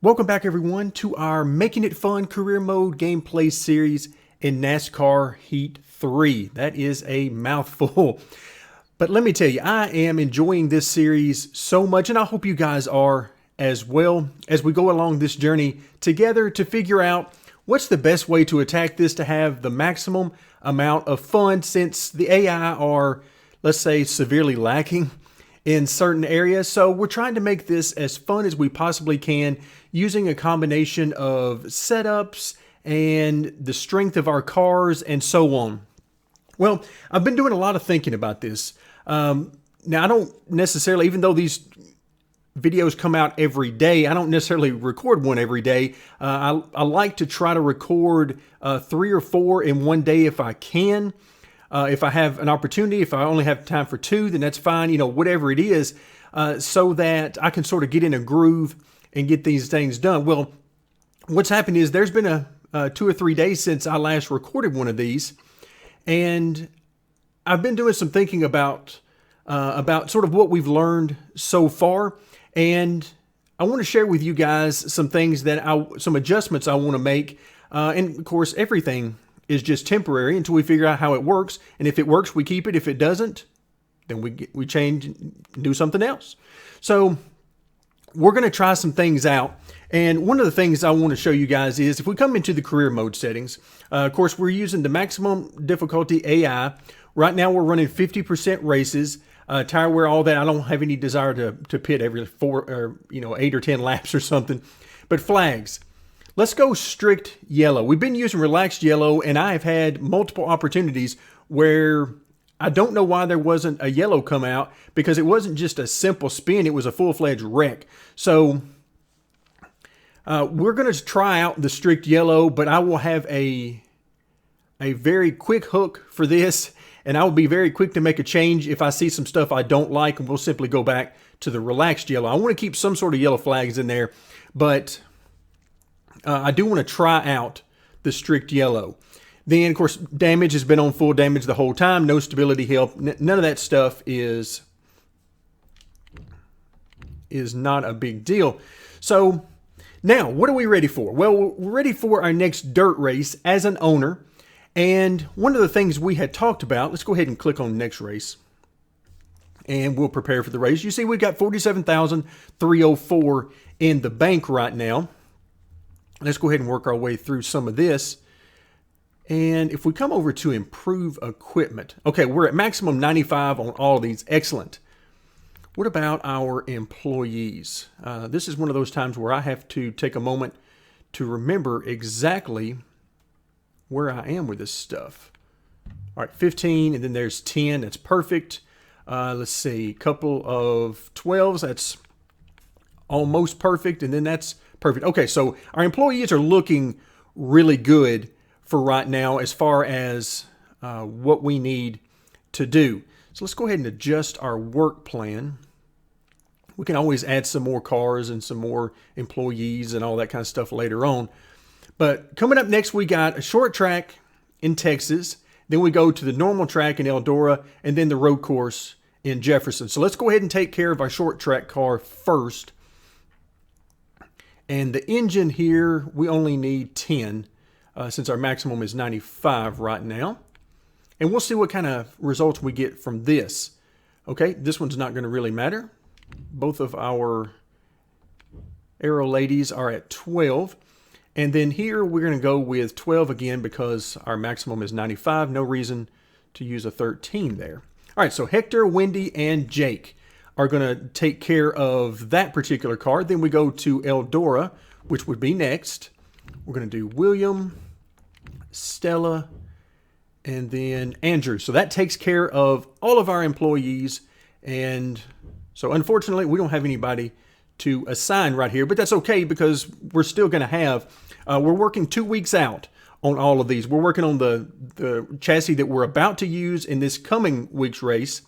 Welcome back everyone to our Making It Fun Career Mode gameplay series in NASCAR Heat 3. That is a mouthful. But let me tell you, I am enjoying this series so much, and I hope you guys are as well, as we go along this journey together to figure out what's the best way to attack this to have the maximum amount of fun, since the AI are, let's say, severely lacking in certain areas. So we're trying to make this as fun as we possibly can using a combination of setups and the strength of our cars and so on. Well, I've been doing a lot of thinking about this. Now, I don't necessarily, even though these videos come out every day, I don't necessarily record one every day. I like to try to record 3 or 4 in one day if I can. If I have an opportunity, if I only have time for 2, then that's fine, you know, whatever it is, so that I can sort of get in a groove and get these things done. Well, what's happened is there's been a 2 or 3 days since I last recorded one of these, and I've been doing some thinking about sort of what we've learned so far, and I want to share with you guys some things some adjustments I want to make, and of course everything is just temporary until we figure out how it works. And if it works, we keep it. If it doesn't, then we change and do something else. So we're going to try some things out. And one of the things I want to show you guys is if we come into the career mode settings, of course, we're using the maximum difficulty AI. Right now, we're running 50% races, tire wear, all that. I don't have any desire to pit every 4 or 8 or 10 laps or something. But flags. Let's go strict yellow. We've been using relaxed yellow, and I have had multiple opportunities where I don't know why there wasn't a yellow come out, because it wasn't just a simple spin, it was a full-fledged wreck. So we're going to try out the strict yellow, but I will have a very quick hook for this, and I will be very quick to make a change if I see some stuff I don't like, and we'll simply go back to the relaxed yellow. I want to keep some sort of yellow flags in there, but I do want to try out the strict yellow. Then, of course, damage has been on full damage the whole time. No stability help. None of that stuff is not a big deal. So now, what are we ready for? Well, we're ready for our next dirt race as an owner. And one of the things we had talked about, let's go ahead and click on next race. And we'll prepare for the race. You see, we've got $47,304 in the bank right now. Let's go ahead and work our way through some of this. And if we come over to improve equipment, okay, we're at maximum 95 on all of these. Excellent. What about our employees? This is one of those times where I have to take a moment to remember exactly where I am with this stuff. All right, 15, and then there's 10. That's perfect. Let's see, a couple of 12s. That's almost perfect, and then that's perfect. Okay, so our employees are looking really good for right now as far as what we need to do. So let's go ahead and adjust our work plan. We can always add some more cars and some more employees and all that kind of stuff later on. But coming up next, we got a short track in Texas. Then we go to the normal track in Eldora, and then the road course in Jefferson. So let's go ahead and take care of our short track car first. And the engine here, we only need 10 since our maximum is 95 right now. And we'll see what kind of results we get from this. Okay, this one's not going to really matter. Both of our aero ladies are at 12. And then here we're going to go with 12 again because our maximum is 95. No reason to use a 13 there. All right, so Hector, Wendy, and Jake are going to take care of that particular car. Then we go to Eldora, which would be next. We're going to do William, Stella, and then Andrew. So that takes care of all of our employees. And so unfortunately, we don't have anybody to assign right here, but that's okay because we're still going to have, we're working 2 weeks out on all of these. We're working on the chassis that we're about to use in this coming week's race.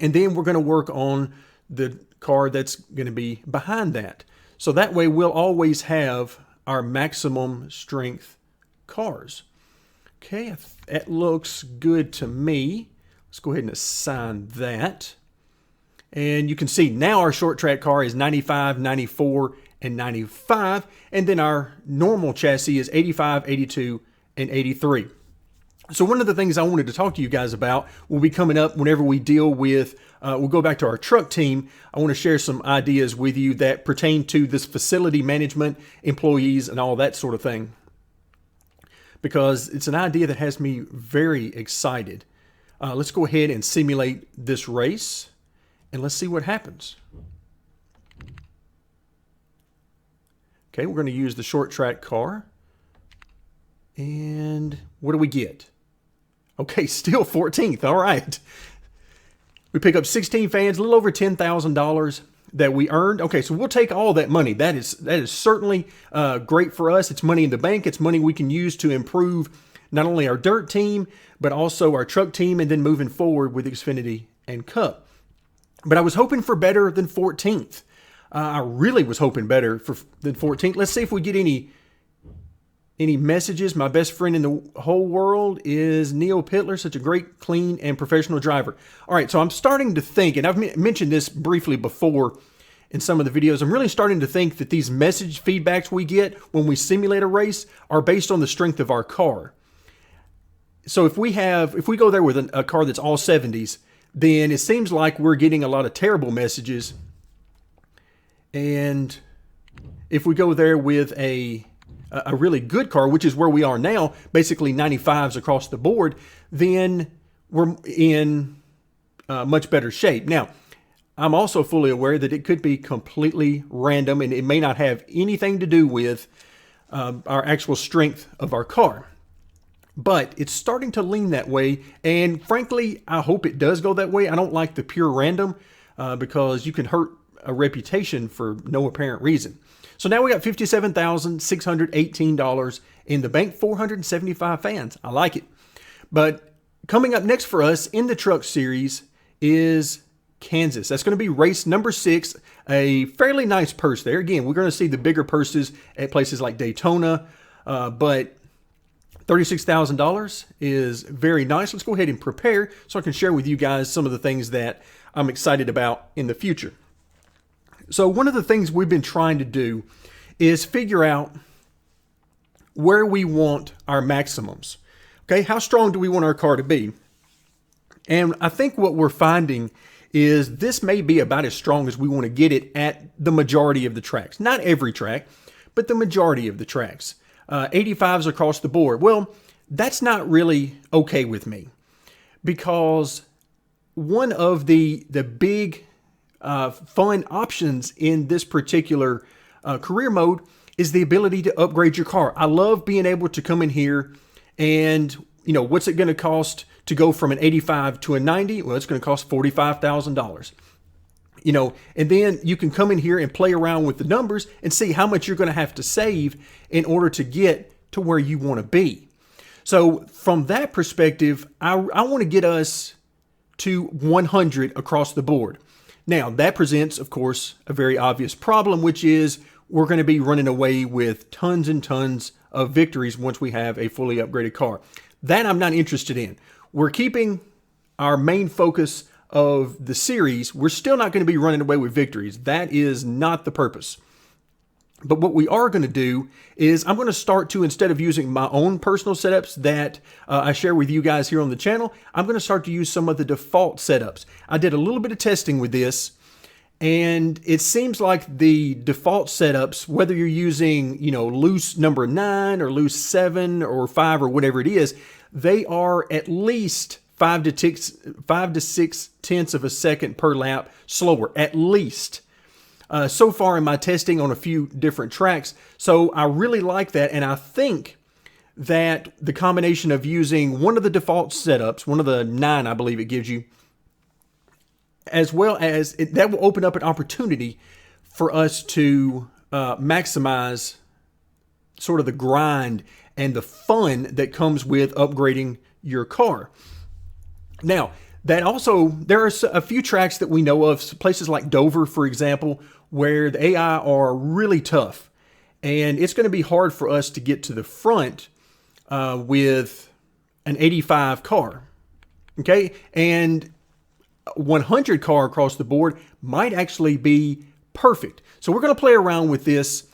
And then we're going to work on the car that's going to be behind that. So that way we'll always have our maximum strength cars. Okay, that looks good to me. Let's go ahead and assign that. And you can see now our short track car is 95, 94, and 95. And then our normal chassis is 85, 82, and 83. So one of the things I wanted to talk to you guys about will be coming up whenever we deal with, we'll go back to our truck team. I want to share some ideas with you that pertain to this facility management, employees, and all that sort of thing. Because it's an idea that has me very excited. Let's go ahead and simulate this race, and let's see what happens. Okay, we're going to use the short track car. And what do we get? Okay, still 14th. All right. We pick up 16 fans, a little over $10,000 that we earned. Okay, so we'll take all that money. That is certainly great for us. It's money in the bank. It's money we can use to improve not only our dirt team, but also our truck team, and then moving forward with Xfinity and Cup. But I was hoping for better than 14th. I really was hoping better than 14th. Let's see if we get any messages. My best friend in the whole world is Neil Pittler, such a great, clean, and professional driver. All right, so I'm starting to think, and I've mentioned this briefly before in some of the videos, I'm really starting to think that these message feedbacks we get when we simulate a race are based on the strength of our car. So if we go there with a car that's all 70s, then it seems like we're getting a lot of terrible messages. And if we go there with a really good car, which is where we are now, basically 95s across the board, then we're in much better shape. Now, I'm also fully aware that it could be completely random, and it may not have anything to do with our actual strength of our car. But it's starting to lean that way, and frankly, I hope it does go that way. I don't like the pure random because you can hurt a reputation for no apparent reason. So now we got $57,618 in the bank, 475 fans. I like it. But coming up next for us in the truck series is Kansas. That's going to be race number 6, a fairly nice purse there. Again, we're going to see the bigger purses at places like Daytona, but $36,000 is very nice. Let's go ahead and prepare so I can share with you guys some of the things that I'm excited about in the future. So one of the things we've been trying to do is figure out where we want our maximums. Okay, how strong do we want our car to be? And I think what we're finding is this may be about as strong as we want to get it at the majority of the tracks. Not every track, but the majority of the tracks. 85s across the board. Well, that's not really okay with me, because one of the big fun options in this particular career mode is the ability to upgrade your car. I love being able to come in here and, what's it going to cost to go from an 85 to a 90? Well, it's going to cost $45,000. And then you can come in here and play around with the numbers and see how much you're going to have to save in order to get to where you want to be. So from that perspective, I want to get us to 100 across the board. Now, that presents, of course, a very obvious problem, which is we're going to be running away with tons and tons of victories once we have a fully upgraded car. That I'm not interested in. We're keeping our main focus of the series. We're still not going to be running away with victories. That is not the purpose. But what we are going to do is I'm going to start to, instead of using my own personal setups that I share with you guys here on the channel, I'm going to start to use some of the default setups. I did a little bit of testing with this, and it seems like the default setups, whether you're using, loose number 9 or loose 7 or 5 or whatever it is, they are at least 5 to 6 tenths of a second per lap slower, at least. So far in my testing on a few different tracks. So I really like that, and I think that the combination of using one of the default setups, one of the 9 I believe it gives you, as well as that will open up an opportunity for us to maximize sort of the grind and the fun that comes with upgrading your car. Now, that also, there are a few tracks that we know of, places like Dover, for example, where the AI are really tough. And it's going to be hard for us to get to the front with an 85 car. Okay? And 100 car across the board might actually be perfect. So we're going to play around with this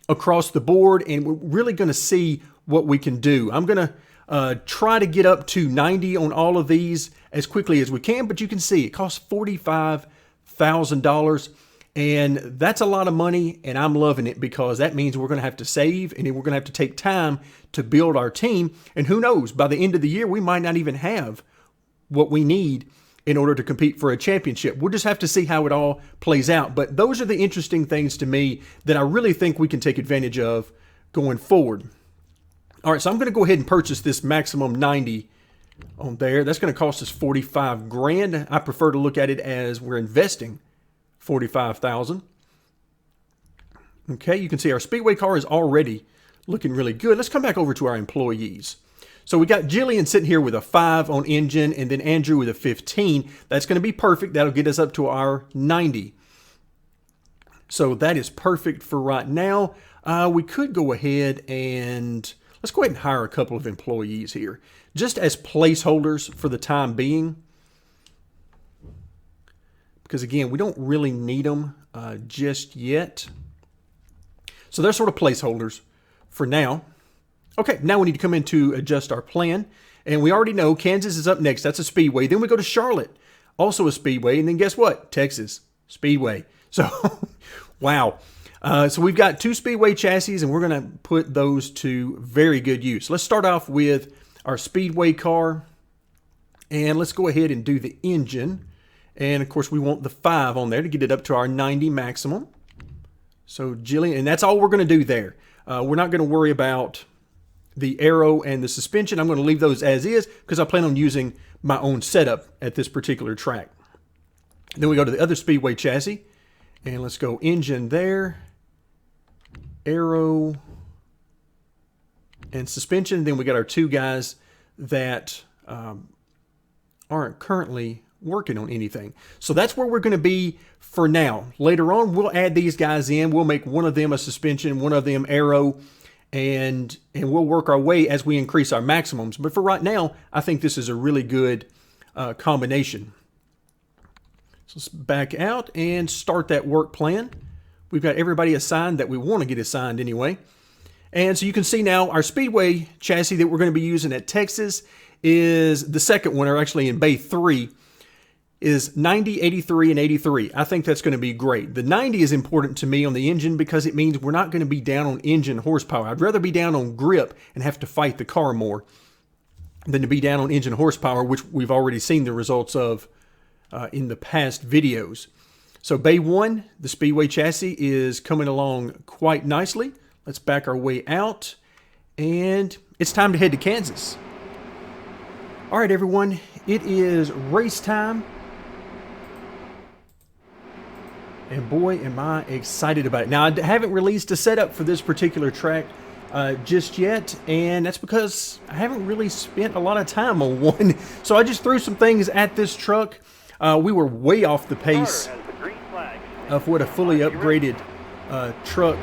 across the board, and we're really going to see what we can do. I'm going to try to get up to 90 on all of these as quickly as we can, but you can see it costs $45,000, and that's a lot of money, and I'm loving it because that means we're going to have to save, and we're going to have to take time to build our team, and who knows, by the end of the year, we might not even have what we need in order to compete for a championship. We'll just have to see how it all plays out, but those are the interesting things to me that I really think we can take advantage of going forward. All right, so I'm going to go ahead and purchase this maximum 90 on there. That's going to cost us 45 grand. I prefer to look at it as we're investing 45,000. Okay, you can see our Speedway car is already looking really good. Let's come back over to our employees. So we got Jillian sitting here with a 5 on engine, and then Andrew with a 15. That's going to be perfect. That'll get us up to our 90. So that is perfect for right now. We could go ahead and let's go ahead and hire a couple of employees here, just as placeholders for the time being. Because again, we don't really need them just yet. So they're sort of placeholders for now. Okay, now we need to come in to adjust our plan. And we already know Kansas is up next. That's a speedway. Then we go to Charlotte, also a speedway. And then guess what? Texas, speedway. So, wow. So we've got 2 speedway chassis, and we're going to put those to very good use. Let's start off with our speedway car. And let's go ahead and do the engine. And, of course, we want the 5 on there to get it up to our 90 maximum. So, Jillian, and that's all we're going to do there. We're not going to worry about the aero and the suspension. I'm going to leave those as is because I plan on using my own setup at this particular track. Then we go to the other speedway chassis, and let's go engine there, aero, and suspension. Then we got our 2 guys that aren't currently working on anything. So that's where we're going to be for now. Later on, we'll add these guys in. We'll make one of them a suspension, one of them aero, and we'll work our way as we increase our maximums. But for right now, I think this is a really good combination. So let's back out and start that work plan. We've got everybody assigned that we want to get assigned anyway. And so you can see now our speedway chassis that we're going to be using at Texas is the second one, or actually in Bay 3, is 90, 83, and 83. I think that's going to be great. The 90 is important to me on the engine because it means we're not going to be down on engine horsepower. I'd rather be down on grip and have to fight the car more than to be down on engine horsepower, which we've already seen the results of in the past videos. So Bay 1, the speedway chassis, is coming along quite nicely. Let's back our way out, and it's time to head to Kansas. All right, everyone, it is race time. And boy, am I excited about it. Now, I haven't released a setup for this particular track just yet, and that's because I haven't really spent a lot of time on one. So I just threw some things at this truck. We were way off the pace of what a fully upgraded truck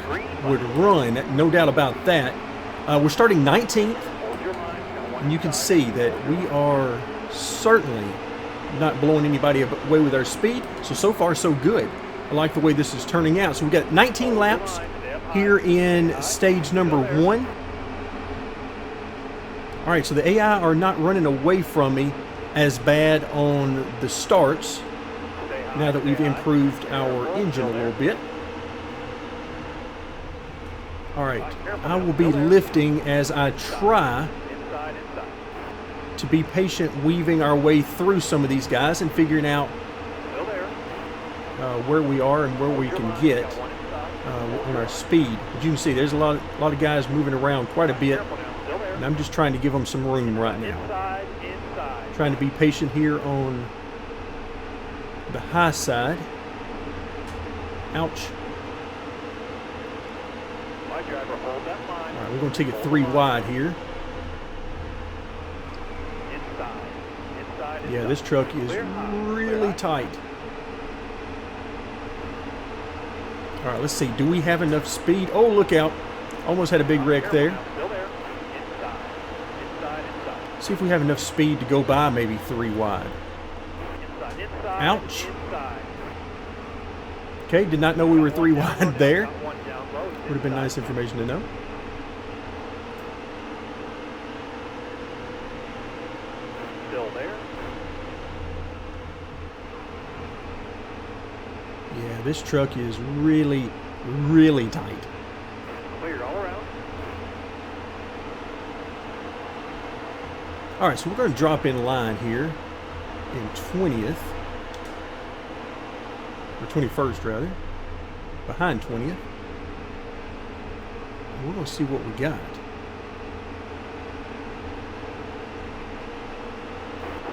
would run, no doubt about that. We're starting 19th, and you can see that we are certainly not blowing anybody away with our speed. So far, so good. I like the way this is turning out. So we've got 19 laps here in stage number 1. All right, so the AI are not running away from me as bad on the starts now that we've improved our engine a little bit. All right, I will be lifting as I try to be patient, weaving our way through some of these guys and figuring out where we are and where we can get on our speed. As you can see, there's a lot of guys moving around quite a bit, and I'm just trying to give them some room right now. Trying to be patient here on the high side. Ouch. All right, we're going to take it 3 wide here. Yeah, this truck is really tight. All right, let's see. Do we have enough speed? Oh, look out. Almost had a big wreck there. See if we have enough speed to go by maybe 3 wide. Ouch. Okay, did not know we were 3 wide there. Would have been nice information to know. Still there. Yeah, this truck is really, really tight. Clear all around. All right, so we're going to drop in line here in 20th. Or 21st, rather. Behind 20th. And we're going to see what we got.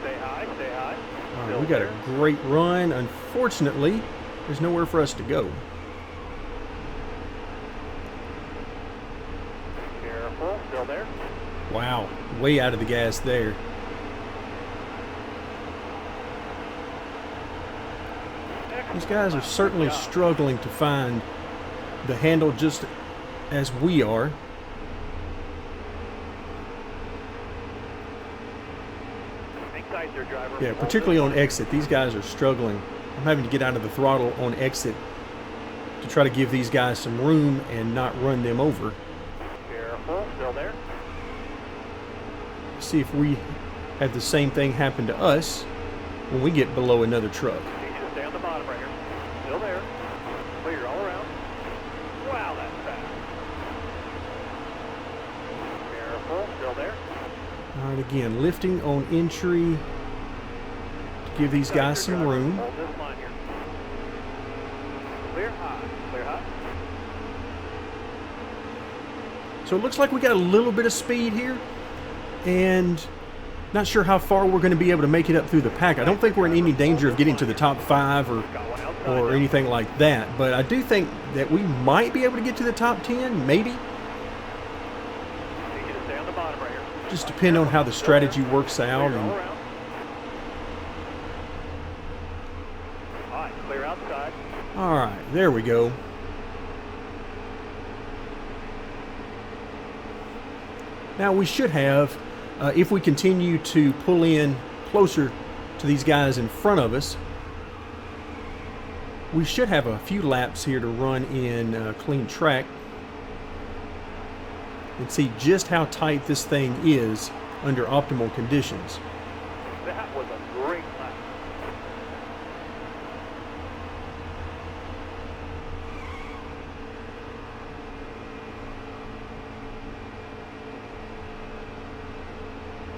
Stay high, stay high. All right, we got a great run. Unfortunately, there's nowhere for us to go. Careful, still there. Wow, way out of the gas there. These guys are certainly struggling to find the handle just as we are. Yeah, particularly on exit. These guys are struggling. I'm having to get out of the throttle on exit to try to give these guys some room and not run them over. Careful, still there. See if we have the same thing happen to us when we get below another truck. Need you to stay on the bottom right here. Still there. Clear all around. Wow, that's fast. Careful, still there. All right, again, lifting on entry to give these guys some room. Hold this line here. Clear high, clear high. So it looks like we got a little bit of speed here, and not sure how far we're going to be able to make it up through the pack. I don't think we're in any danger of getting to the top 5 or anything like that, but I do think that we might be able to get to the top 10, maybe. Need you to stay on the bottom right here. Just depend on how the strategy works out. Clear all And around. All right, clear outside. all right, there we go. Now we should have, if we continue to pull in closer to these guys in front of us, we should have a few laps here to run in clean track and see just how tight this thing is under optimal conditions. That was a great lap.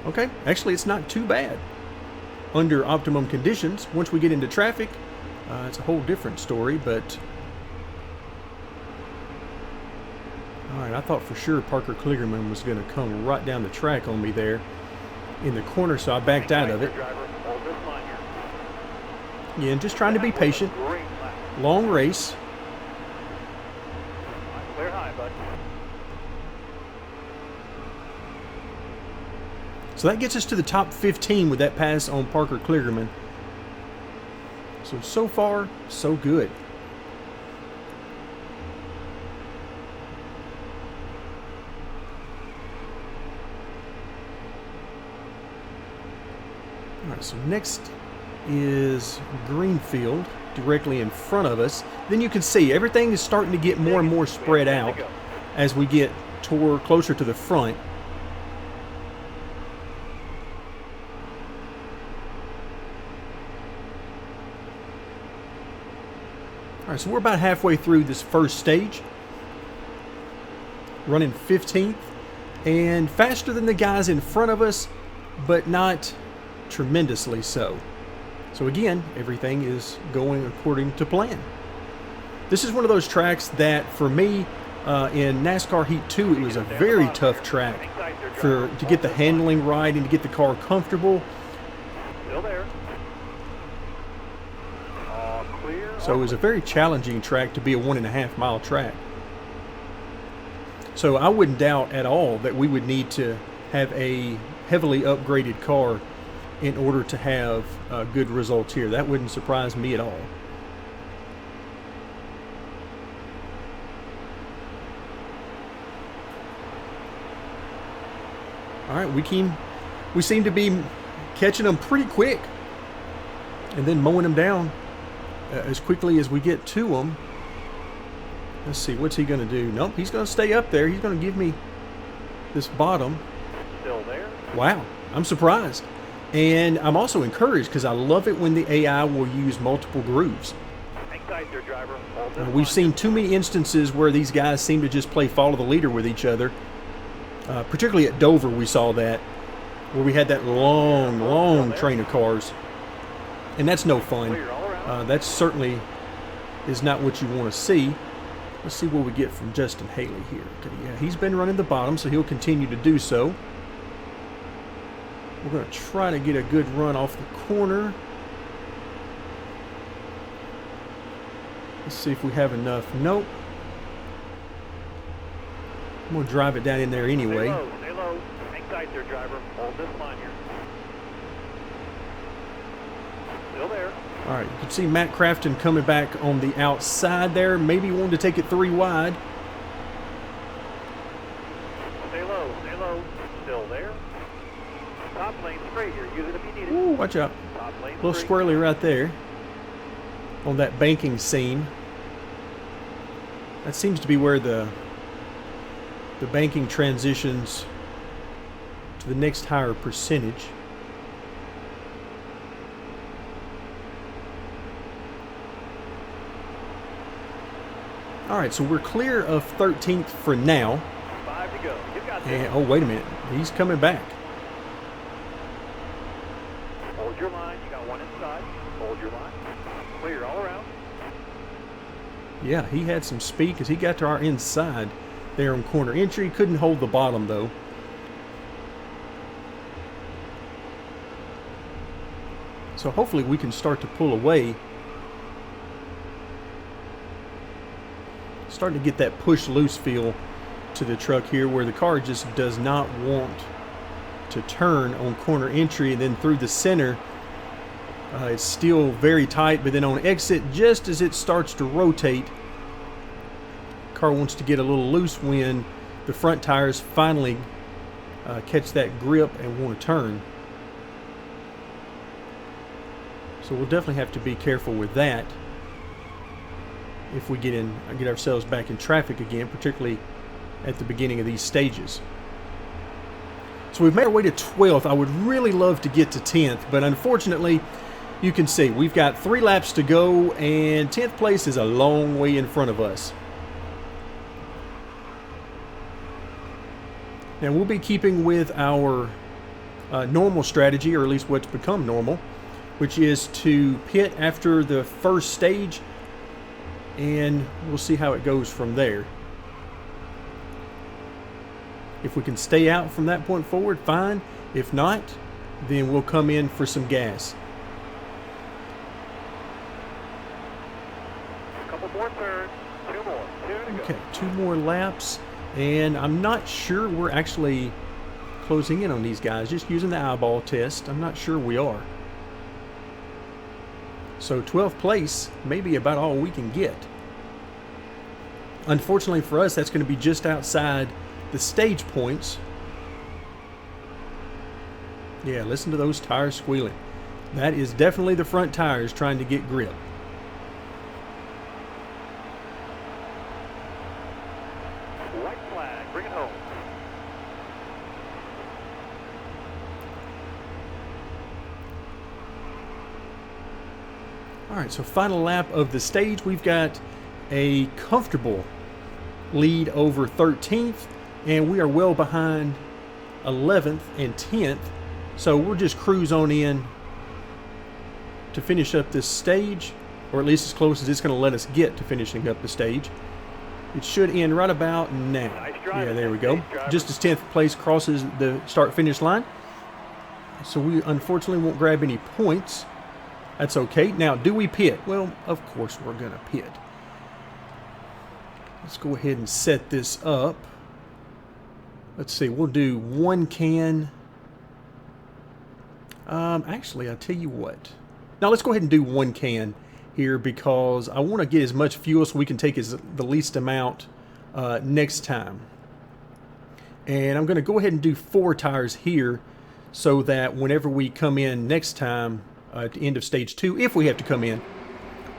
Okay, actually it's not too bad under optimum conditions. Once we get into traffic, it's a whole different story, but all right, I thought for sure Parker Kligerman was going to come right down the track on me there in the corner, so I backed out of it. Hold this line here. Again, just trying to be patient. Great lap. Long race. All right, clear high, bud. So that gets us to the top 15 with that pass on Parker Kligerman. So far, so good. All right, so next is Greenfield directly in front of us. Then you can see everything is starting to get more and more spread out as we get closer to the front. All right, so we're about halfway through this first stage, running 15th, and faster than the guys in front of us, but not tremendously so. So again, everything is going according to plan. This is one of those tracks that, for me, in NASCAR Heat 2, it was a very tough track to get the handling right and to get the car comfortable. Still there. Clear. So it was a very challenging track to be a 1.5 mile track. So I wouldn't doubt at all that we would need to have a heavily upgraded car in order to have good results here. That wouldn't surprise me at all. All right, we seem to be catching them pretty quick and then mowing them down as quickly as we get to him. Let's see, what's he going to do? Nope, he's going to stay up there. He's going to give me this bottom. Still there. Wow, I'm surprised. And I'm also encouraged because I love it when the AI will use multiple grooves. Hang tight there, driver. Hold this We've line. seen too many instances where these guys seem to just play follow the leader with each other. Particularly at Dover, we saw that, where we had that long train of cars. And that's no fun. Clear all around. That certainly is not what you want to see. Let's see what we get from Justin Haley here. Okay, yeah, he's been running the bottom, so he'll continue to do so. We're going to try to get a good run off the corner. Let's see if we have enough. Nope. I'm going to drive it down in there anyway. Stay low, stay low. Hang tight there, driver. Hold this line here. Still there. All right, you can see Matt Crafton coming back on the outside there. Maybe wanted to take it 3 wide. Stay low, stay low. Still there. Top lane straight here. Use it if you need it. Ooh, watch out. Top lane A little straight. squirrely right there on that banking seam. That seems to be where the banking transitions to the next higher percentage. All right, so we're clear of 13th for now. 5 to go. You got this. And, oh, wait a minute. He's coming back. Hold your line. You got one inside. Hold your line. Clear all around. Yeah, he had some speed because he got to our inside there on corner entry. Couldn't hold the bottom, though. So hopefully we can start to pull away. Starting to get that push-loose feel to the truck here where the car just does not want to turn on corner entry, and then through the center it's still very tight, but then on exit, just as it starts to rotate, car wants to get a little loose when the front tires finally catch that grip and want to turn. So we'll definitely have to be careful with that if we get ourselves back in traffic again, particularly at the beginning of these stages. So we've made our way to 12th. I would really love to get to 10th, but unfortunately, you can see we've got 3 laps to go, and 10th place is a long way in front of us. Now we'll be keeping with our normal strategy, or at least what's become normal, which is to pit after the first stage, and we'll see how it goes from there. If we can stay out from that point forward, fine. If not, then we'll come in for some gas. A couple more turns. 2 more. 2 to go. Okay, 2 more laps, and I'm not sure we're actually closing in on these guys. Just using the eyeball test, I'm not sure we are. So 12th place may be about all we can get. Unfortunately for us, that's going to be just outside the stage points. Yeah, listen to those tires squealing. That is definitely the front tires trying to get grip. White flag. Bring it home. All right, so final lap of the stage. We've got a comfortable lead over 13th, and we are well behind 11th and 10th. So we'll just cruise on in to finish up this stage, or at least as close as it's going to let us get to finishing up the stage. It should end right about now. Nice driving, Yeah, there we go. nice driving. Just as 10th place crosses the start-finish line. So we unfortunately won't grab any points. That's okay. Now, do we pit? Well, of course we're going to pit. Let's go ahead and set this up. Let's see, we'll do 1 can. Actually, I'll tell you what. Now, let's go ahead and do 1 can here because I want to get as much fuel so we can take the least amount next time. And I'm going to go ahead and do 4 tires here so that whenever we come in next time, at the end of stage 2, if we have to come in,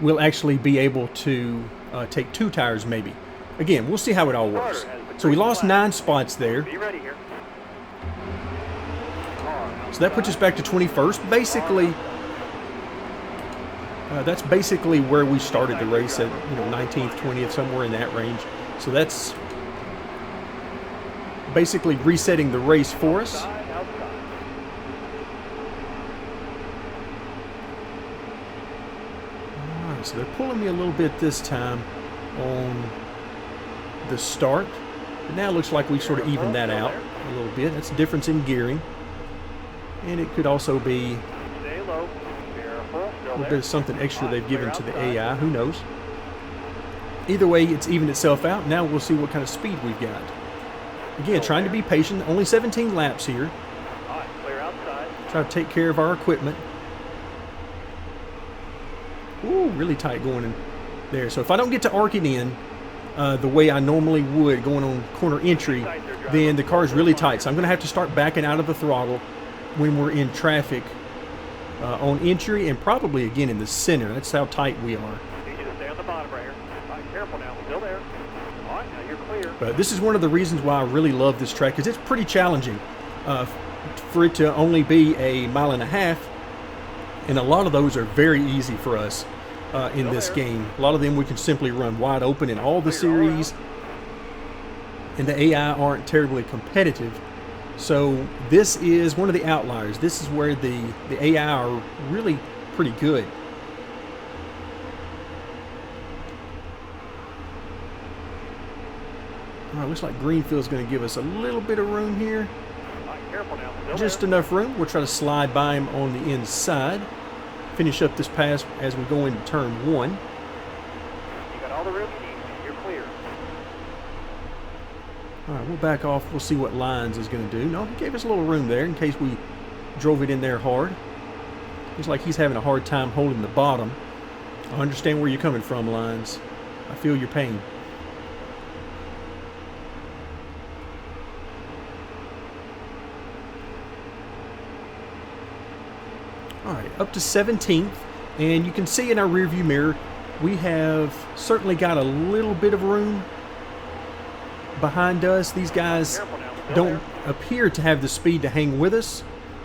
we'll actually be able to take 2 tires maybe. Again, we'll see how it all works. So we lost 9 spots there. Be ready here. So that puts us back to 21st. Basically, that's basically where we started the race at, 19th, 20th, somewhere in that range. So that's basically resetting the race for us. Alright, so they're pulling me a little bit this time on the start. But now it looks like we sort of evened that out a little bit. That's a difference in gearing. And it could also be Stay low. Careful. a Still little there. bit of something extra they've given to the AI. Who knows? Either way, it's evened itself out. Now we'll see what kind of speed we've got. Again, trying to be patient. Only 17 laps here. All right, clear outside. Try to take care of our equipment. Ooh, really tight going in there. So if I don't get to arc it in the way I normally would going on corner entry, then the car is really tight. So I'm going to have to start backing out of the throttle when we're in traffic on entry and probably again in the center. That's how tight we are. Need you to stay on the bottom right here. All right, careful now. Still there. All right, now you're clear. But this is one of the reasons why I really love this track, because it's pretty challenging for it to only be a 1.5 miles. And a lot of those are very easy for us in this game. A lot of them we can simply run wide open in all the series. And the AI aren't terribly competitive. So this is one of the outliers. This is where the AI are really pretty good. All right, looks like Greenfield's going to give us a little bit of room here. All right, careful now. Still Just there. enough room. We'll try to slide by him on the inside. Finish up this pass as we go into turn 1. You got all the room you need. You're clear. All right, we'll back off. We'll see what Lines is going to do. No, he gave us a little room there in case we drove it in there hard. Looks like he's having a hard time holding the bottom. I understand where you're coming from, Lines. I feel your pain. All right, up to 17th, and you can see in our rearview mirror, we have certainly got a little bit of room behind us. These guys don't appear to have the speed to hang with us.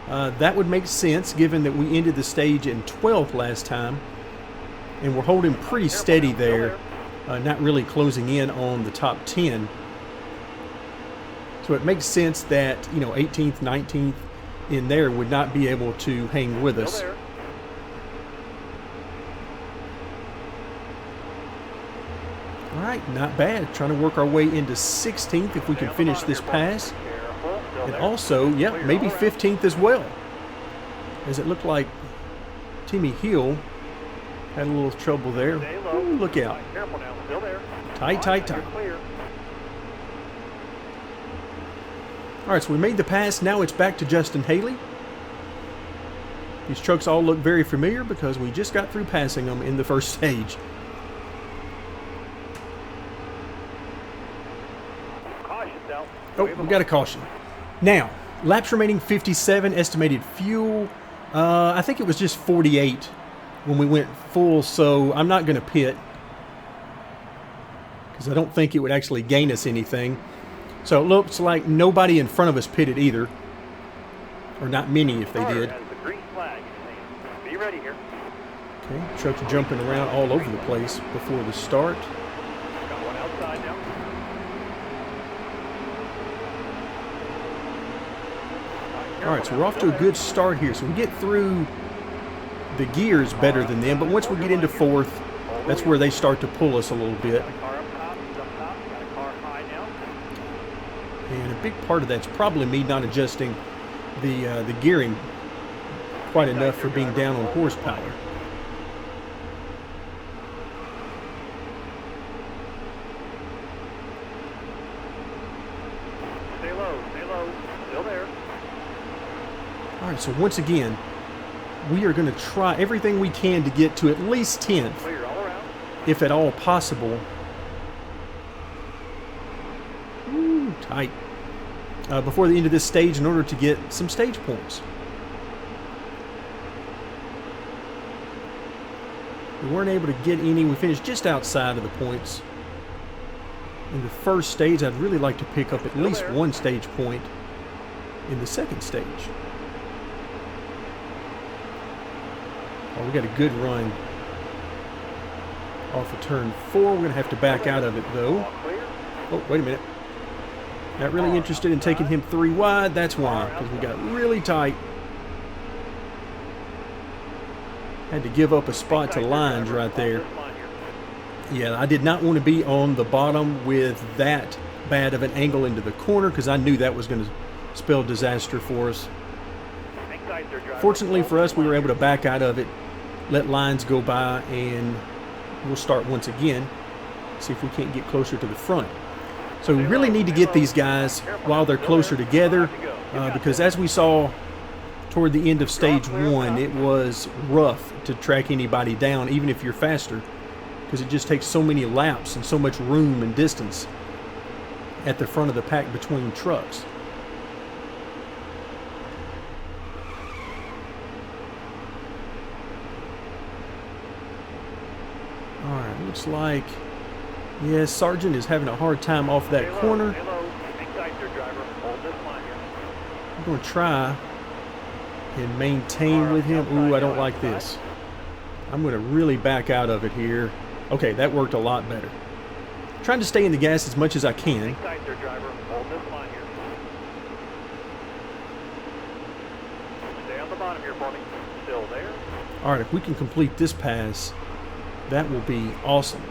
That would make sense given that we ended the stage in 12th last time, and we're holding pretty steady there, not really closing in on the top 10. So it makes sense that, 18th, 19th in there would not be able to hang with us. All right, not bad. Trying to work our way into 16th if we can finish this pass. And also, maybe 15th as well. As it looked like Timmy Hill had a little trouble there. Ooh, look out. Tight, tight, tight. All right, so we made the pass. Now it's back to Justin Haley. These trucks all look very familiar because we just got through passing them in the first stage. Oh, we got a caution. Now, laps remaining 57, estimated fuel. I think it was just 48 when we went full, so I'm not going to pit because I don't think it would actually gain us anything. So it looks like nobody in front of us pitted either, or not many if they did. Be ready here. Okay, trucks are jumping around all over the place before the start. Got one outside now. All right, so we're off to a good start here. So we get through the gears better than them, but once we get into 4th, that's where they start to pull us a little bit. And a big part of that's probably me not adjusting the gearing quite enough for being down on horsepower. Stay low, still there. All right, so once again, we are going to try everything we can to get to at least 10th, Clear all around. if at all possible. Ooh, tight. Before the end of this stage in order to get some stage points. We weren't able to get any. We finished just outside of the points in the first stage. I'd really like to pick up at least one stage point in the second stage. Oh, we got a good run off of turn 4. We're going to have to back out of it, though. Oh, wait a minute. Not really interested in taking him 3 wide. That's why, because we got really tight. Had to give up a spot to lines right there. Yeah, I did not want to be on the bottom with that bad of an angle into the corner, because I knew that was going to spell disaster for us. Fortunately for us, we were able to back out of it, let lines go by, and we'll start once again. See if we can't get closer to the front. So we really need to get these guys while they're closer together, because as we saw toward the end of stage 1, it was rough to track anybody down, even if you're faster, because it just takes so many laps and so much room and distance at the front of the pack between trucks. All right, looks like, yeah, Sargent is having a hard time off that corner. I'm going to try and maintain with him. Ooh, I don't like this. I'm going to really back out of it here. Okay, that worked a lot better. Trying to stay in the gas as much as I can. Stay on the bottom here for me. Still there. All right, if we can complete this pass, that will be awesome.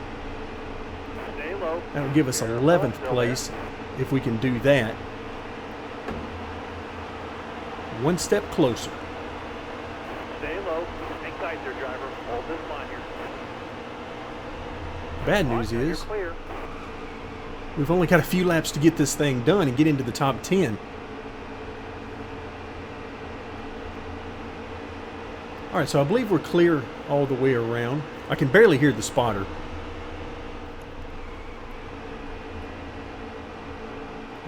Stay low. That will give us 11th place if we can do that. One step closer. Stay low. Hang tight there, driver. Hold this line here. Bad news You're is clear. we've only got a few laps to get this thing done and get into the top 10. All right, so I believe we're clear all the way around. I can barely hear the spotter.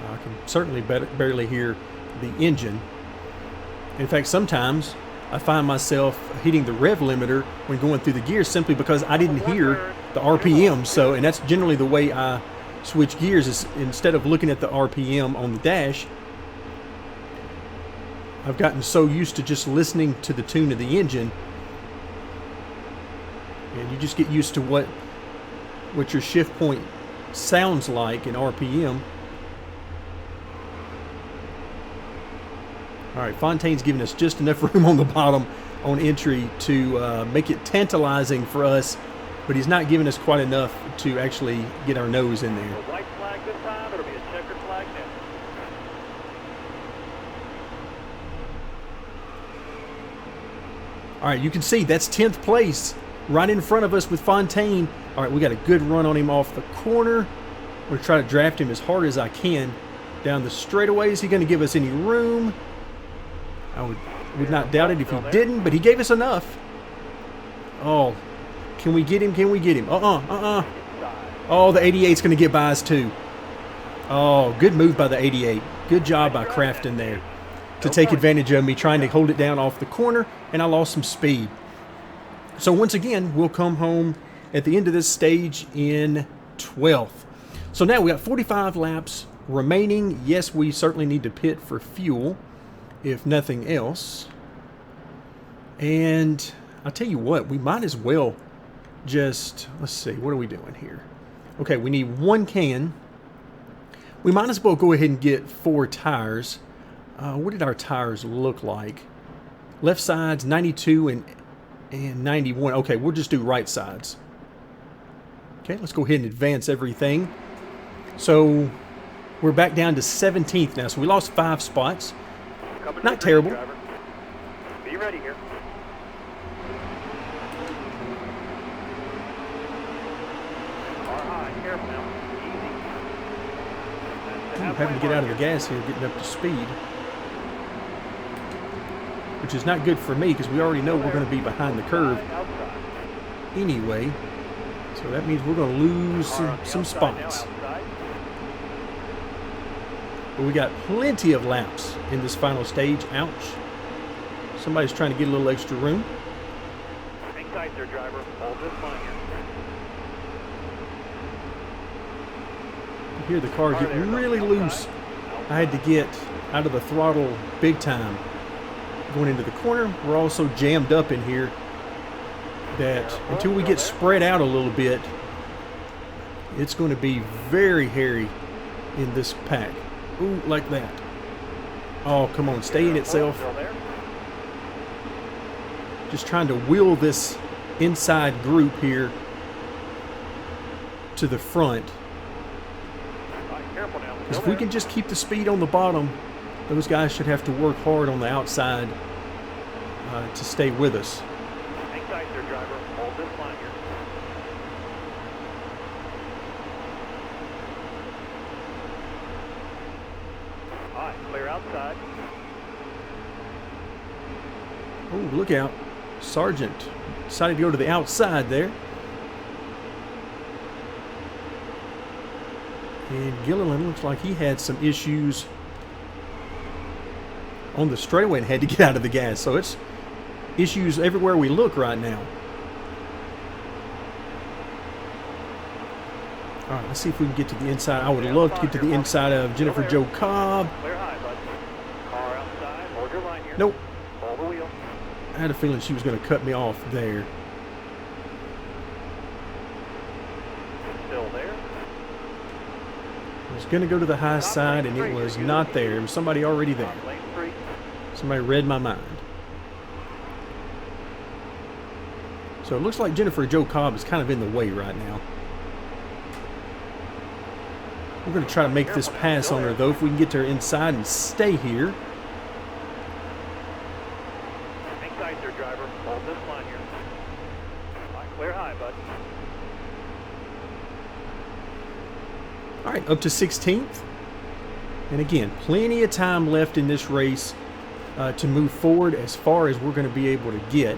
I can certainly barely hear the engine. In fact, sometimes I find myself hitting the rev limiter when going through the gears simply because I didn't hear the RPM. So, and that's generally the way I switch gears, is instead of looking at the RPM on the dash, I've gotten so used to just listening to the tune of the engine, and you just get used to what your shift point sounds like in RPM. All right, Fontaine's giving us just enough room on the bottom on entry to make it tantalizing for us, but he's not giving us quite enough to actually get our nose in there. A white flag this time. It'll be a checkered flag next. All right, you can see that's 10th place right in front of us with Fontaine. All right, we got a good run on him off the corner. I'm going to try to draft him as hard as I can down the straightaway. Is he going to give us any room? I would not doubt it if he didn't, but he gave us enough. Oh, can we get him? Can we get him? Oh, the 88's going to get by us too. Oh, good move by the 88. Good job by Crafton there to take advantage of me trying to hold it down off the corner, and I lost some speed. So once again, we'll come home at the end of this stage in 12th. So now we got 45 laps remaining. Yes, we certainly need to pit for fuel, if nothing else. And I'll tell you what, we might as well just, let's see, what are we doing here? Okay, we need 1 can. We might as well go ahead and get 4 tires. What did our tires look like? Left sides, 92 and 91. Okay, we'll just do right sides. Okay, let's go ahead and advance everything. So we're back down to 17th now. So we lost 5 spots. Not terrible. Driver. Be ready here. Car high. Careful now. Easy. I'm having to get out of the gas here, getting up to speed. Which is not good for me because we already know we're going to be behind the curve anyway. So that means we're going to lose some spots. But we got plenty of laps in this final stage. Ouch. Somebody's trying to get a little extra room. tight there, driver. Hold this line here. You hear the car get really loose. I had to get out of the throttle big time. Going into the corner, we're also jammed up in here that until we get spread out a little bit, it's going to be very hairy in this pack. Ooh, like that. Oh, come on, stay in itself. Just trying to wheel this inside group here to the front. Because if we can just keep the speed on the bottom, those guys should have to work hard on the outside to stay with us. Hang tight there, driver. Hold this line here. All right, clear outside. Oh, look out. Sargent decided to go to the outside there. And Gilliland looks like he had some issues on the straightaway and had to get out of the gas. So it's issues everywhere we look right now. All right, let's see if we can get to the inside. I would love to get to the inside of Jennifer Jo Cobb. Clear high, bud. Car outside. Hold your line here. Nope. Hold the wheel. I had a feeling she was going to cut me off there. Still there. I was going to go to the high side, and it was not there. There was somebody already there. Lane 3. Somebody read my mind. So it looks like Jennifer Jo Cobb is kind of in the way right now. We're going to try to make this pass on her, though, if we can get to her inside and stay here. Hang tight there, driver. Hold this line here. All right, clear high, bud. All right, up to 16th. And again, plenty of time left in this race to move forward as far as we're going to be able to get.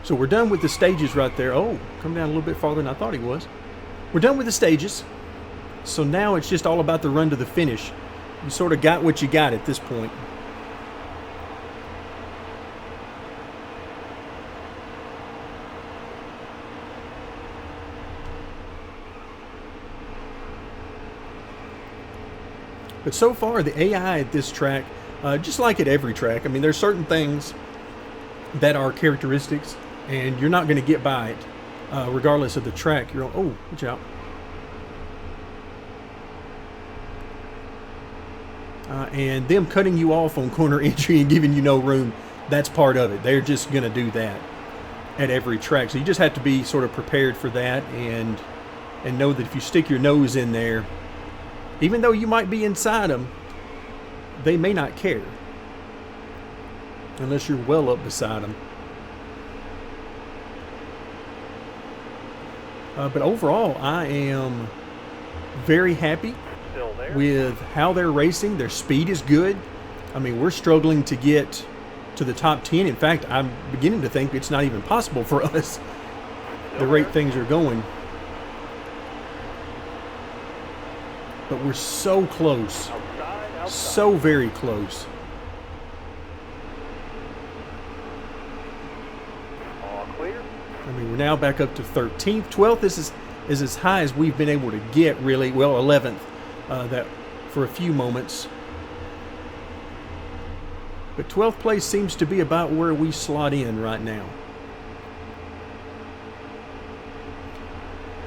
So we're done with the stages right there. Oh, come down a little bit farther than I thought he was. We're done with the stages. So now it's just all about the run to the finish. You sort of got what you got at this point. But so far, the AI at this track, just like at every track, I mean, there's certain things that are characteristics, and you're not going to get by it, regardless of the track. You're on, oh, watch out. And them cutting you off on corner entry and giving you no room, that's part of it. They're just going to do that at every track. So you just have to be sort of prepared for that and know that if you stick your nose in there, even though you might be inside them, they may not care unless you're well up beside them. But overall, I am very happy with how they're racing. Their speed is good. I mean, we're struggling to get to the top 10. In fact, I'm beginning to think it's not even possible for us, the rate things are going. But we're so close. Outside. So very close. All clear. I mean, we're now back up to 13th. 12th is as high as we've been able to get, really. Well, 11th, that for a few moments. But 12th place seems to be about where we slot in right now.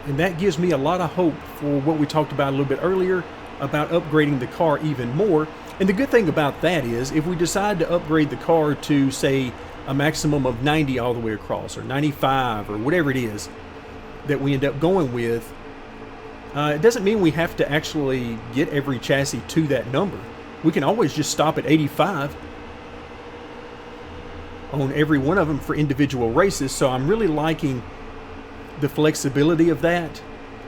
And that gives me a lot of hope for what we talked about a little bit earlier about upgrading the car even more. And the good thing about that is if we decide to upgrade the car to, say, a maximum of 90 all the way across, or 95, or whatever it is that we end up going with, it doesn't mean we have to actually get every chassis to that number. We can always just stop at 85 on every one of them for individual races. So I'm really liking the flexibility of that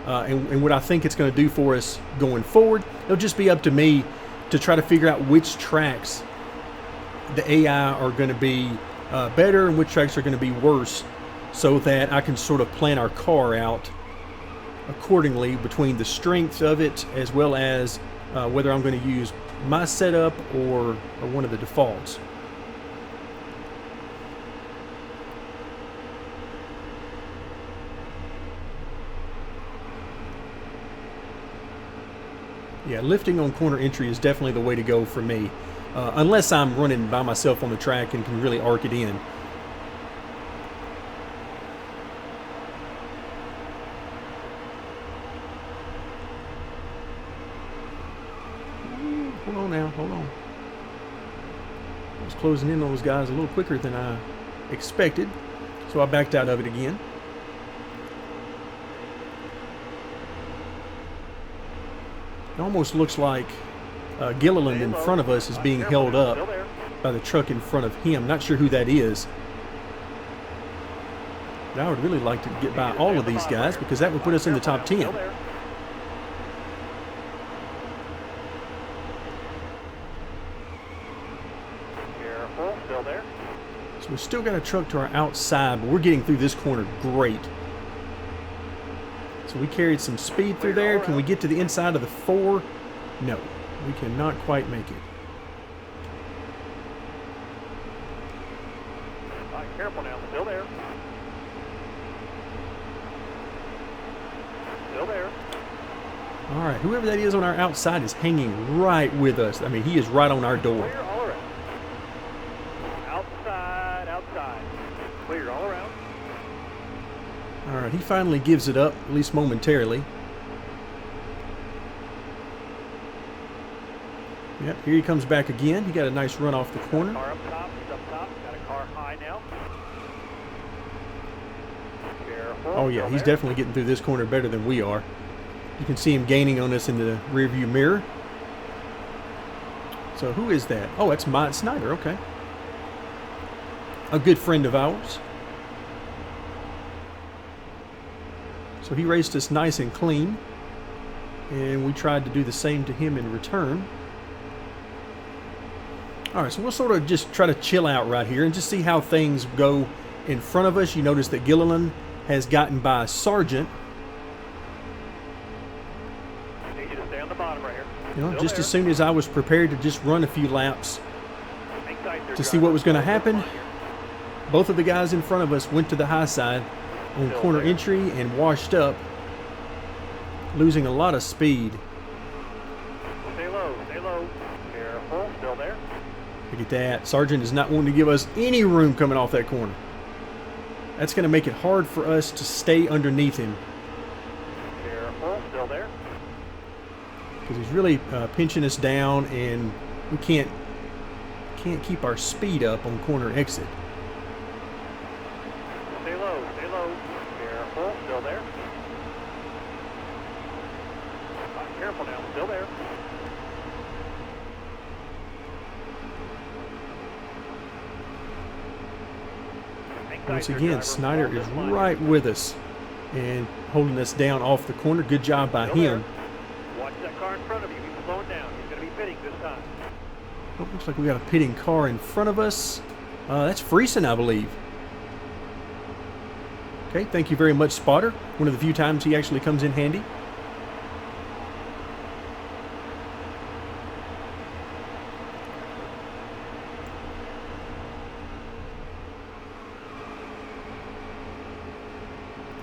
and what I think it's going to do for us going forward. It'll just be up to me to try to figure out which tracks the AI are going to be better and which tracks are going to be worse, so that I can sort of plan our car out accordingly between the strength of it as well as whether I'm going to use my setup or one of the defaults. Yeah, lifting on corner entry is definitely the way to go for me. Unless I'm running by myself on the track and can really arc it in. Ooh, hold on now, hold on. I was closing in on those guys a little quicker than I expected, so I backed out of it again. It almost looks like Gilliland in front of us is being held up by the truck in front of him. Not sure who that is. But I would really like to get by all of these guys because that would put us in the top 10. So we've still got a truck to our outside, but we're getting through this corner great. So we carried some speed through there. Can we get to the inside of the 4? No, we cannot quite make it. Careful now, still there. Still there. All right, whoever that is on our outside is hanging right with us. I mean, he is right on our door. Clear all around. Outside, outside. Clear all around. All right, he finally gives it up, at least momentarily. Yep, here he comes back again. He got a nice run off the corner. Car up top, he's up top. Got a car high now. Careful. Oh yeah, he's definitely getting through this corner better than we are. You can see him gaining on us in the rearview mirror. So who is that? Oh, that's Mike Snyder, okay. A good friend of ours. So he raced us nice and clean, and we tried to do the same to him in return. All right, so we'll sort of just try to chill out right here and just see how things go in front of us. You notice that Gilliland has gotten by Sargent. I need you to stay on the bottom right here. You know, just as soon as I was prepared to just run a few laps to see driver. what was going to happen, both of the guys in front of us went to the high side on corner entry and washed up, losing a lot of speed. Stay low, stay low. Careful, still there. Look at that. Sargent is not wanting to give us any room coming off that corner. That's going to make it hard for us to stay underneath him. Careful, still there. Because he's really pinching us down, and we can't keep our speed up on corner exit. Stay low, stay low. Careful, still there. Careful now, still there. Once again, Snyder is right with us and holding us down off the corner. Good job by him. Watch that car in front of you. He's slowing down. He's going to be pitting this time. Oh, looks like we got a pitting car in front of us. That's Friesen, I believe. Okay, thank you very much, Spotter. One of the few times he actually comes in handy.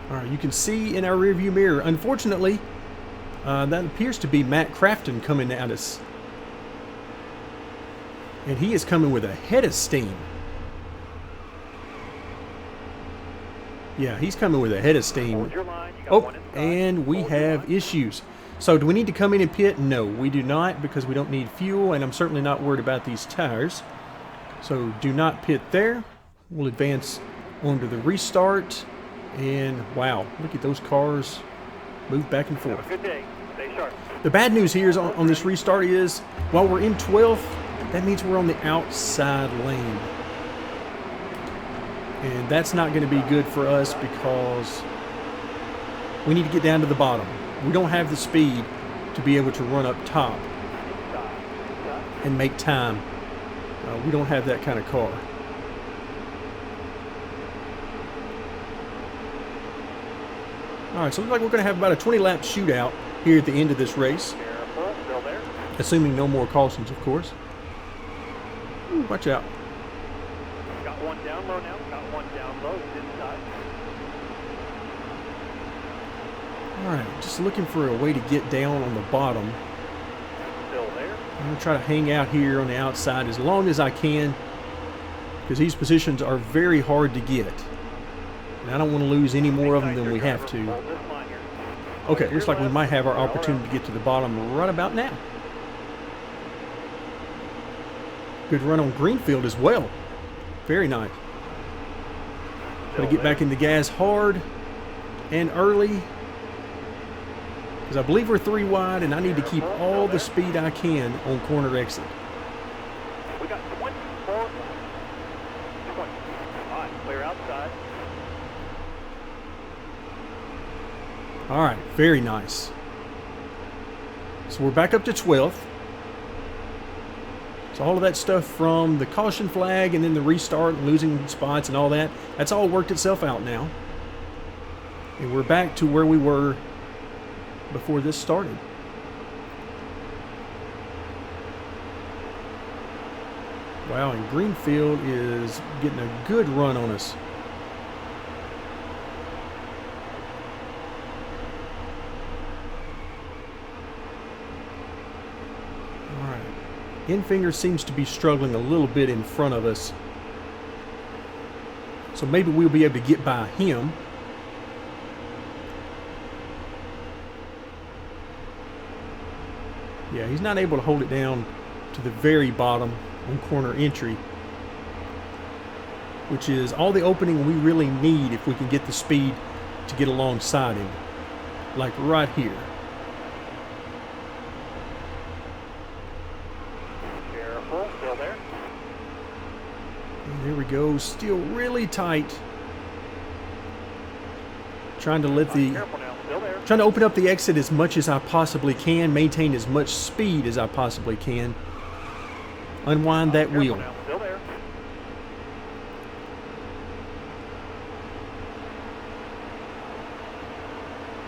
All right, you can see in our rearview mirror, unfortunately, that appears to be Matt Crafton coming at us. And he is coming with a head of steam. Yeah, he's coming with a head of steam. Oh, and we have issues. So do we need to come in and pit? No, we do not, because we don't need fuel, and I'm certainly not worried about these tires. So do not pit there. We'll advance onto the restart. And wow, look at those cars move back and forth. Have a good day. Stay sharp. The bad news here is on this restart is, while we're in 12th, that means we're on the outside lane. And that's not going to be good for us because we need to get down to the bottom. We don't have the speed to be able to run up top and make time. We don't have that kind of car. All right, so it looks like we're going to have about a 20-lap shootout here at the end of this race. Careful, still there. Assuming no more cautions, of course. Ooh, watch out. Got one down low now. Got one down low. Inside. All right, just looking for a way to get down on the bottom. I'm going to try to hang out here on the outside as long as I can, because these positions are very hard to get. And I don't want to lose any more of them than we have to. Okay, looks like we might have our opportunity to get to the bottom right about now. Good run on Greenfield as well. Very nice. Got to get back in the gas hard and early, because I believe we're 3 wide and I need to keep all the speed I can on corner exit. We got 24. 20. All right, clear outside. All right, very nice. So we're back up to 12th. So all of that stuff from the caution flag and then the restart and losing spots and all that, that's all worked itself out now. And we're back to where we were before this started. Wow, and Greenfield is getting a good run on us. All right. Infinger seems to be struggling a little bit in front of us. So maybe we'll be able to get by him. Yeah, he's not able to hold it down to the very bottom on corner entry, which is all the opening we really need if we can get the speed to get alongside him, like right here. Careful, still there. And there we go, still really tight. Trying to let the Careful now, still there. Trying to open up the exit as much as I possibly can, maintain as much speed as I possibly can. Unwind that Careful wheel. now, still there.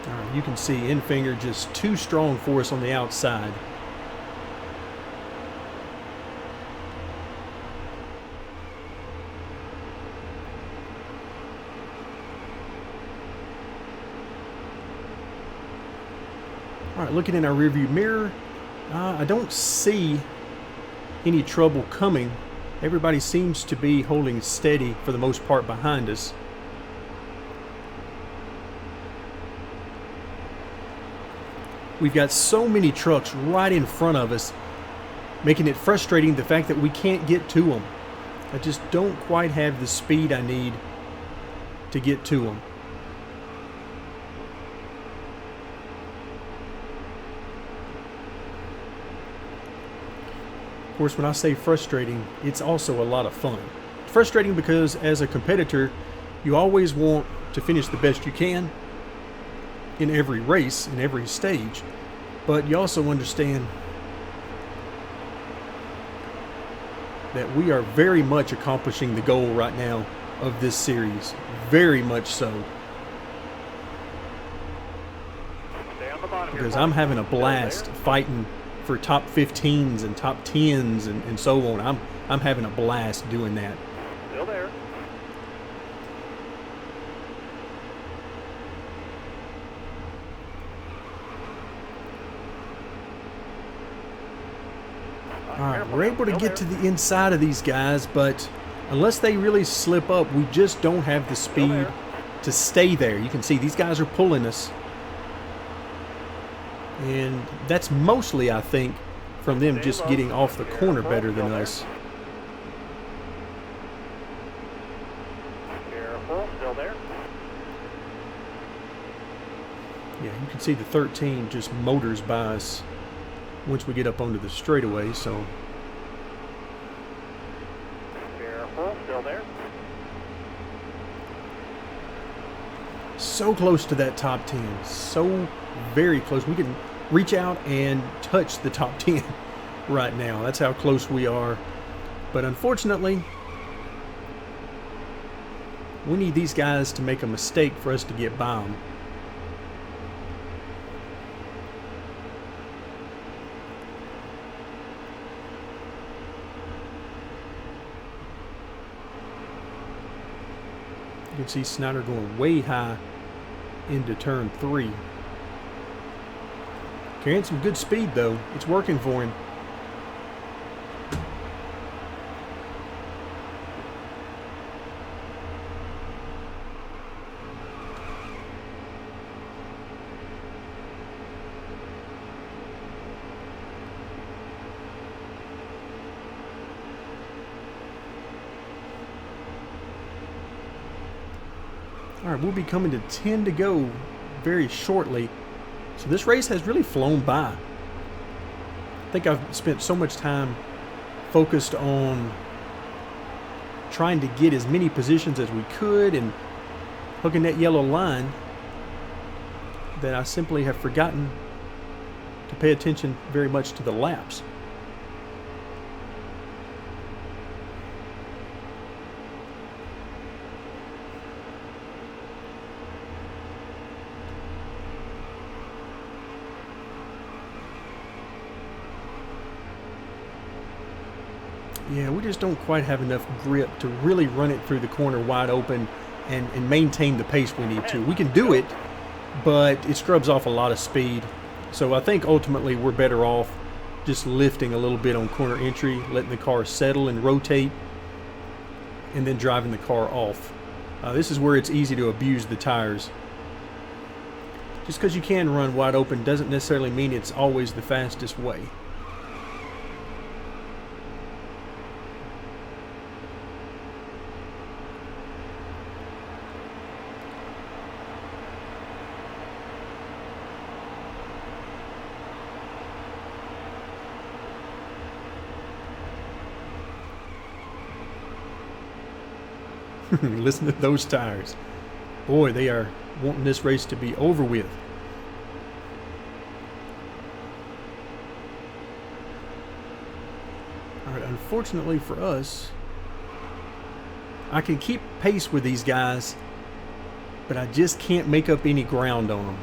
All right, you can see Infinger just too strong for us on the outside. All right, looking in our rearview mirror, I don't see any trouble coming. Everybody seems to be holding steady for the most part behind us. We've got so many trucks right in front of us, making it frustrating the fact that we can't get to them. I just don't quite have the speed I need to get to them. Of course, when I say frustrating, it's also a lot of fun. Frustrating because as a competitor, you always want to finish the best you can in every race, in every stage, but you also understand that we are very much accomplishing the goal right now of this series. Very much so. Stay on the bottom here, Because boys. I'm having a Still blast there. fighting for top 15s and top 10s and so on. I'm having a blast doing that. Still there. All right, Careful we're now, able to still get to there. the inside of these guys, but unless they really slip up, we just don't have the speed there. to stay there. You can see these guys are pulling us. And that's mostly, I think, from them Stay just low. getting off the corner Careful, better than still there. us. Careful, still there. Yeah, you can see the 13 just motors by us once we get up onto the straightaway, so Careful, still there. so close to that top 10. So very close. We can reach out and touch the top 10 right now. That's how close we are. But unfortunately, we need these guys to make a mistake for us to get by them. You can see Snyder going way high into turn 3. Carrying some good speed though. It's working for him. All right, we'll be coming to 10 to go very shortly. So this race has really flown by. I think I've spent so much time focused on trying to get as many positions as we could and hooking that yellow line that I simply have forgotten to pay attention very much to the laps. Yeah, we just don't quite have enough grip to really run it through the corner wide open and maintain the pace we need to. We can do it, but it scrubs off a lot of speed. So I think ultimately we're better off just lifting a little bit on corner entry, letting the car settle and rotate, and then driving the car off. This is where it's easy to abuse the tires. Just because you can run wide open doesn't necessarily mean it's always the fastest way. Listen to those tires. Boy, they are wanting this race to be over with. All right, unfortunately for us, I can keep pace with these guys, but I just can't make up any ground on them.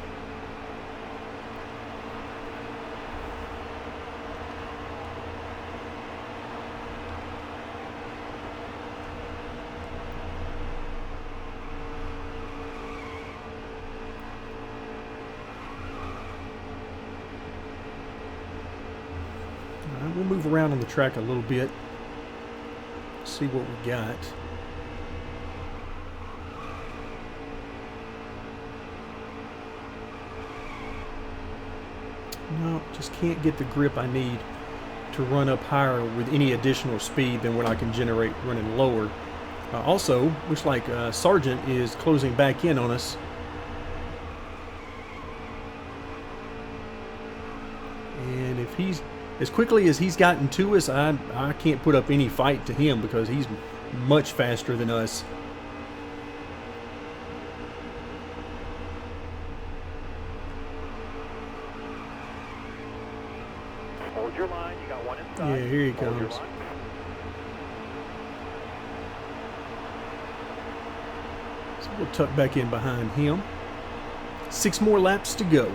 We'll move around on the track a little bit, see what we got. No, just can't get the grip I need to run up higher with any additional speed than what I can generate running lower. Also, looks like Sargent is closing back in on us. And if he's as quickly as he's gotten to us, I can't put up any fight to him because he's much faster than us. Hold your line. You got one inside. Yeah, here he comes. So we'll tuck back in behind him. 6 more laps to go.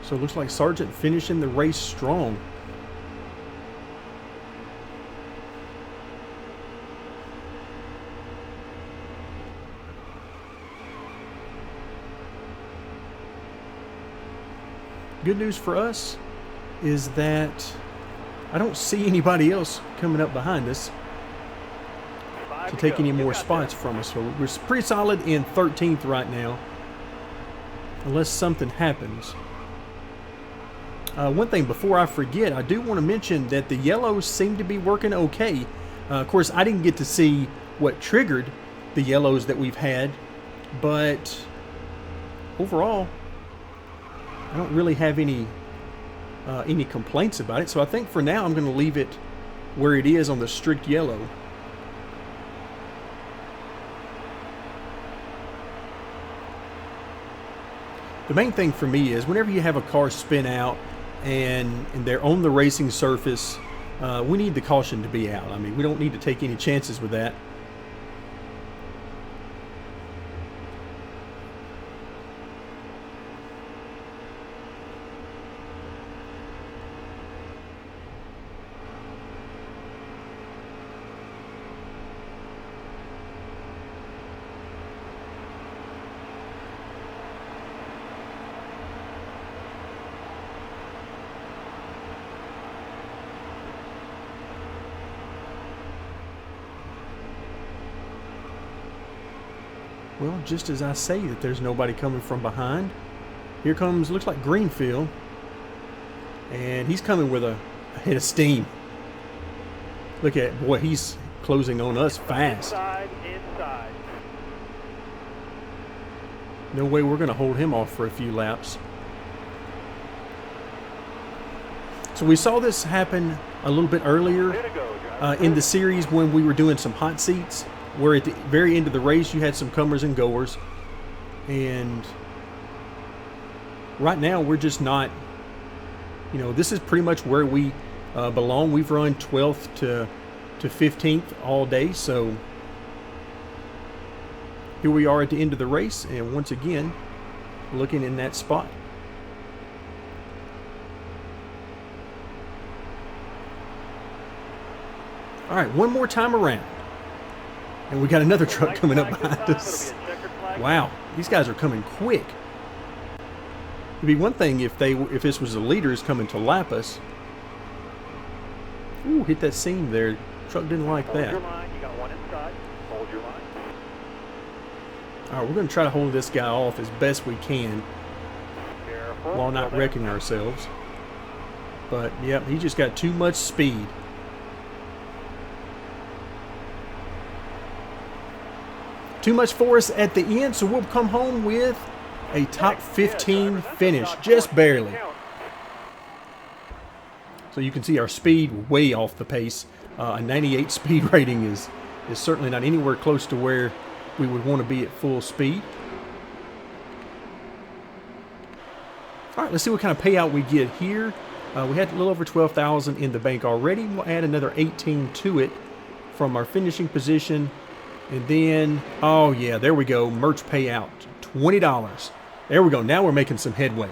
So it looks like Sargent finishing the race strong. Good news for us is that I don't see anybody else coming up behind us to take any more spots from us. So we're pretty solid in 13th right now, unless something happens. One thing before I forget, I do want to mention that the yellows seem to be working okay. Of course, I didn't get to see what triggered the yellows that we've had, but overall, I don't really have any complaints about it. So I think for now, I'm going to leave it where it is on the strict yellow. The main thing for me is whenever you have a car spin out and they're on the racing surface, we need the caution to be out. I mean, we don't need to take any chances with that. Well, just as I say that there's nobody coming from behind, here comes, looks like Greenfield, and he's coming with a head of steam. Look at, boy, he's closing on us fast. Inside. No way we're going to hold him off for a few laps. So we saw this happen a little bit earlier in the series when we were doing some hot seats, where at the very end of the race you had some comers and goers. And right now we're just not, you know, this is pretty much where we belong. We've run 12th to 15th all day, so here we are at the end of the race, and once again looking in that spot. All right, one more time around, and we got another truck coming up behind us. Wow, these guys are coming quick. It'd be one thing if this was the leaders coming to lap us. Ooh, hit that seam there. Truck didn't like that. Hold your line. You got one inside. Hold your line. All right, we're going to try to hold this guy off as best we can Careful. while not wrecking ourselves. But, yep, he just got too much speed. Too much for us at the end, so we'll come home with a top 15 finish, just barely. So you can see our speed way off the pace. A 98 speed rating is certainly not anywhere close to where we would want to be at full speed. All right, let's see what kind of payout we get here. We had a little over 12,000 in the bank already. We'll add another 18 to it from our finishing position. And then, oh yeah, there we go, merch payout, $20. There we go, now we're making some headway.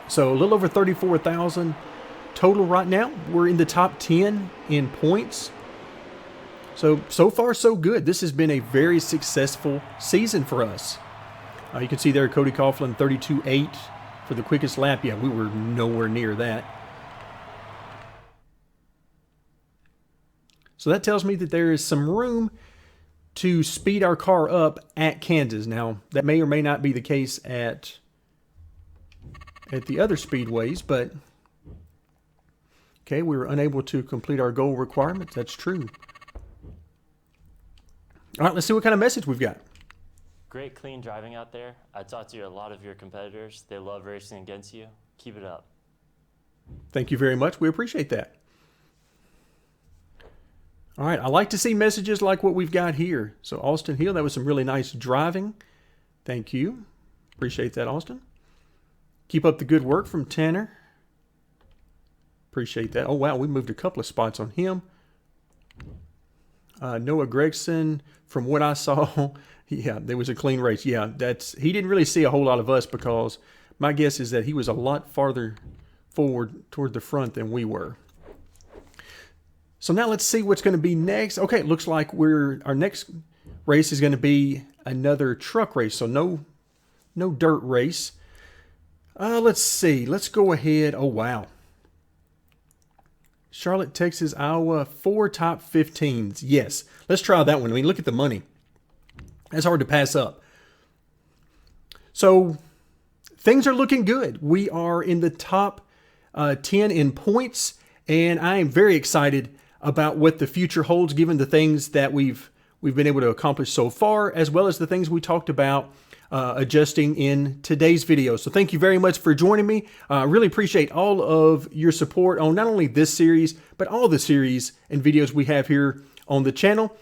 So a little over 34,000 total right now. We're in the top 10 in points. So far so good. This has been a very successful season for us. You can see there Cody Coughlin 32.8 for the quickest lap. Yeah, we were nowhere near that. So that tells me that there is some room to speed our car up at Kansas. Now, that may or may not be the case at the other speedways, but okay, we were unable to complete our goal requirements. That's true. All right, let's see what kind of message we've got. Great clean driving out there. I talked to a lot of your competitors. They love racing against you. Keep it up. Thank you very much. We appreciate that. All right, I like to see messages like what we've got here. So Austin Hill, that was some really nice driving. Thank you. Appreciate that, Austin. Keep up the good work from Tanner. Appreciate that. Oh, wow, we moved a couple of spots on him. Noah Gregson, from what I saw, yeah, there was a clean race. Yeah, he didn't really see a whole lot of us because my guess is that he was a lot farther forward toward the front than we were. So now let's see what's going to be next. Okay, it looks like our next race is going to be another truck race. So no dirt race. Let's see. Let's go ahead. Oh, wow. Charlotte, Texas, Iowa, 4 top 15s. Yes, let's try that one. I mean, look at the money. That's hard to pass up. So things are looking good. We are in the top 10 in points, and I am very excited about what the future holds, given the things that we've been able to accomplish so far, as well as the things we talked about adjusting in today's video. So thank you very much for joining me. I really appreciate all of your support on not only this series, but all the series and videos we have here on the channel.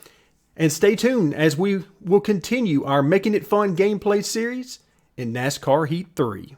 And stay tuned as we will continue our Making It Fun gameplay series in NASCAR Heat 3.